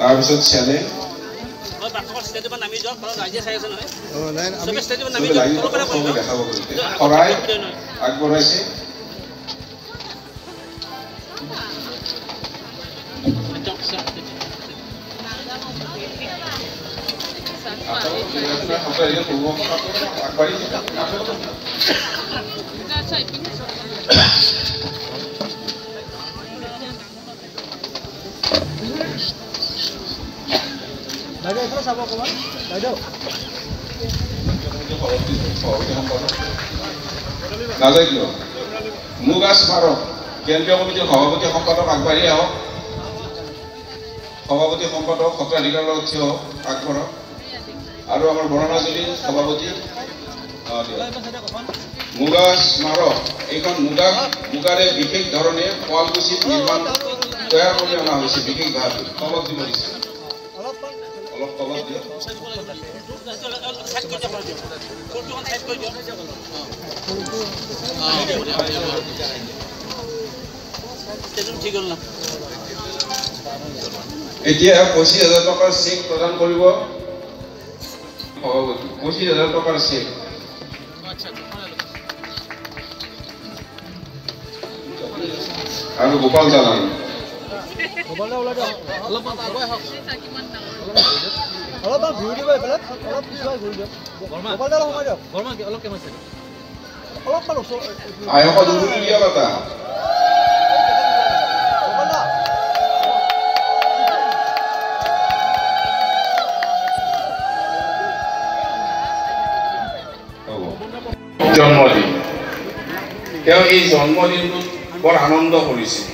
তাৰপিছত চেলে দেখাব শৰাই আগবঢ়াইছে। নাজানিলো মুগাছ স্মাৰক কেন্দ্ৰীয় কমিটিৰ সভাপতি সম্পাদক আগবাঢ়ি আহক। সভাপতি সম্পাদক সত্ৰাধিকাৰৰ লগত থিয় আগবঢ়াওক। আৰু আমাৰ বৰণাজুলিৰ সভাপতি মুগা স্মাৰক এইখন মুগাৰে বিশেষ ধৰণে শুৱালকুছিত নিৰ্মাণ তৈয়াৰ কৰি অনা হৈছে। বিশেষভাৱে তলত দিব দিছে, অলপ তলত দিয়ক। এতিয়া ২৫,০০০ টকাৰ চেক প্ৰদান কৰিব সভাপতি। ২৫,০০০ টকাৰ চেক আৰু গোপাল জালান আয়ক দুলীয়া বঁটা জন্মদিন। তেওঁ এই জন্মদিনটোত বৰ আনন্দ কৰিছিল।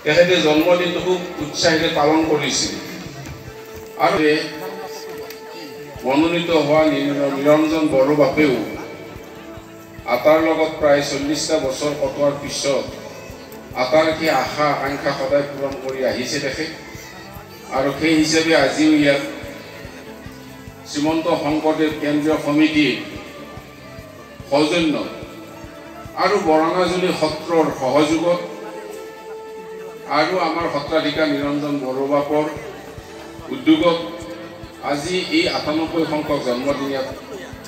তেখেতে জন্মদিনটো খুব উৎসাহেৰে পালন কৰিছিল। আৰু মনোনীত হোৱা নিৰঞ্জন বড়োবাপেও আটাৰ লগত প্ৰায় ৪০টা বছৰ কটোৱাৰ পিছত আটাৰ সেই আশা আকাংক্ষা সদায় পূৰণ কৰি আহিছে তেখেত। আৰু সেই হিচাপে আজিও ইয়াত শ্ৰীমন্ত শংকৰদেৱ কেন্দ্ৰীয় সমিতিৰ সৌজন্য আৰু বৰণাজুলি সত্ৰৰ সহযোগত আৰু আমাৰ সত্ৰাধিকাৰ নিৰঞ্জন বড়োবাপৰ উদ্যোগত আজি এই ৯৮ সংখ্যক জন্মদিন ইয়াত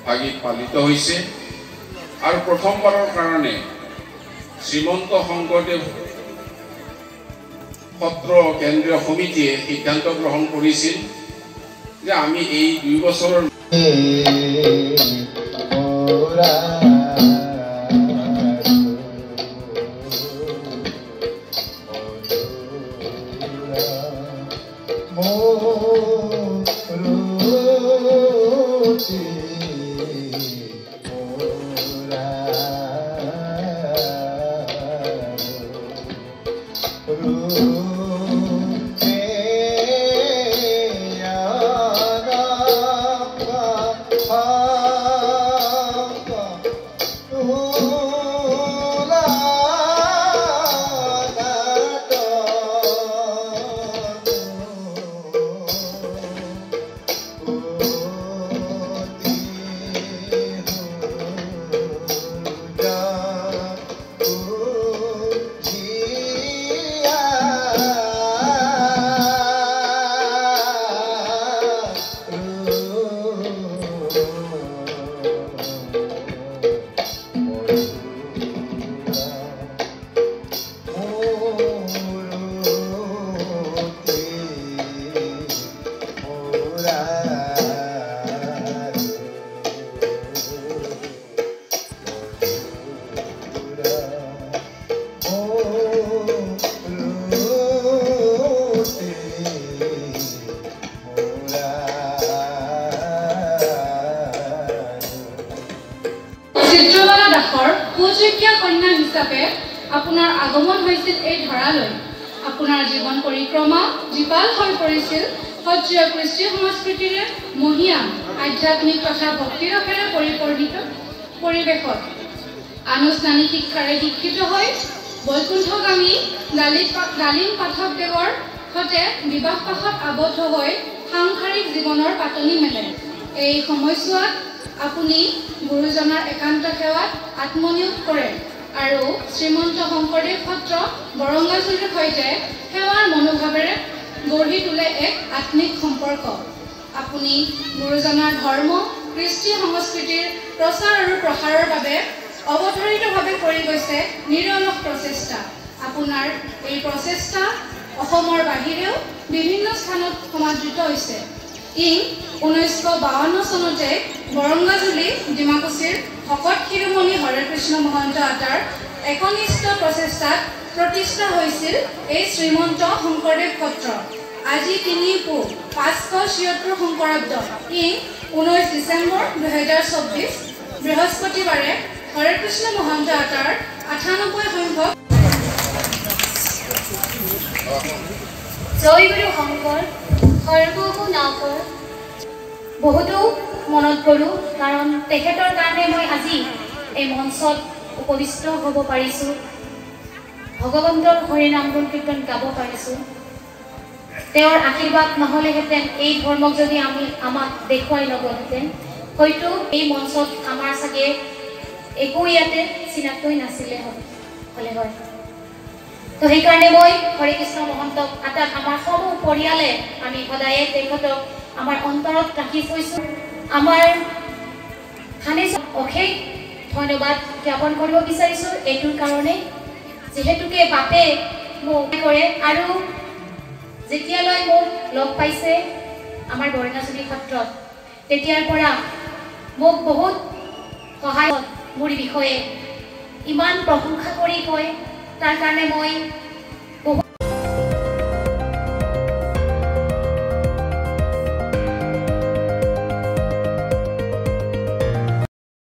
ভাগিত পালিত হৈছে। আৰু প্ৰথমবাৰৰ কাৰণে শ্ৰীমন্ত শংকৰদেৱ সত্ৰ কেন্দ্ৰীয় সমিতিয়ে সিদ্ধান্ত গ্ৰহণ কৰিছিল যে আমি এই ২ বছৰৰ দুমুখীয়া কন্যা হিচাপে আপোনাৰ আগমন হৈছিল এই ধৰালৈ। আপোনাৰ জীৱন পৰিক্ৰমা জীপাল হৈ পৰিছিল সত্ৰীয়া কৃষ্টি সংস্কৃতিৰে মহিয়ান আধ্যাত্মিক তথা ভক্তিৰসেৰে পৰিপূৰ্ণিত পৰিৱেশত আনুষ্ঠানিক শিক্ষাৰে শিক্ষিত হৈ বৈকুণ্ঠগামী ডালিম পাঠকদেৱৰ সৈতে বিবাহপাশত আবদ্ধ হৈ সাংসাৰিক জীৱনৰ পাতনি মেলে। এই সময়ছোৱাত আপুনি গুৰুজনাৰ একান্ত সেৱাত আত্মনিয়োগ কৰে আৰু শ্ৰীমন্ত শংকৰদেৱ সত্ৰ বৰংগাজুলিৰ সৈতে সেৱাৰ মনোভাৱেৰে গঢ়ি তোলে এক আত্মিক সম্পৰ্ক। আপুনি গুৰুজনাৰ ধৰ্ম কৃষ্টি সংস্কৃতিৰ প্ৰচাৰ আৰু প্ৰসাৰৰ বাবে অৱধাৰিতভাৱে কৰি গৈছে নিৰলস প্ৰচেষ্টা। আপোনাৰ এই প্ৰচেষ্টা অসমৰ বাহিৰেও বিভিন্ন স্থানত সমাদৃত হৈছে। 1952 চনতে বৰংগাজুলি ডিমাকুছিৰ ভকত শিৰোমণি হৰে কৃষ্ণ মহন্ত আটাৰ একনিষ্ঠ প্ৰচেষ্টাত প্ৰতিষ্ঠা হৈছিল এই শ্ৰীমন্ত শংকৰদেৱ সত্ৰ। আজি 3 পুহ 576 শংকৰাব্দ 19 ডিচেম্বৰ 2024 বৃহস্পতিবাৰে হৰে কৃষ্ণ মহন্ত আটাৰ 98 সংখ্যক জয় গুৰু শংকৰ সৰ্বভূ নাকৰ বহুতো মনত কৰোঁ, কাৰণ তেখেতৰ কাৰণে মই আজি এই মঞ্চত উপবিষ্ট হ'ব পাৰিছোঁ, ভগৱন্তৰ হৰিনাম গুণ কীৰ্তন গাব পাৰিছোঁ। তেওঁৰ আশীৰ্বাদ নহ'লেহেঁতেন, এই ধৰ্মক যদি আমাক দেখুৱাই নগ'লহেঁতেন, হয়তো এই মঞ্চত আমাৰ চাগে একো ইয়াতে চিনাক্তই নাছিলে হ'লে হয়। তো সেইকাৰণে মই হৰে কৃষ্ণ মহন্তক আটাক আমাৰ সমূহ পৰিয়ালে আমি সদায়ে তেখেতক আমাৰ অন্তৰত ৰাখি থৈছোঁ। আমাৰ থানেশ্বৰ অশেষ ধন্যবাদ জ্ঞাপন কৰিব বিচাৰিছোঁ এইটোৰ কাৰণে, যিহেতুকে বাপে মোক কৰে আৰু যেতিয়ালৈ মোক লগ পাইছে আমাৰ বৰঙাজুলি সত্ৰত, তেতিয়াৰ পৰা মোক বহুত সহায় মোৰ বিষয়ে ইমান প্ৰশংসা কৰি কয়, তাৰ কাৰণে মই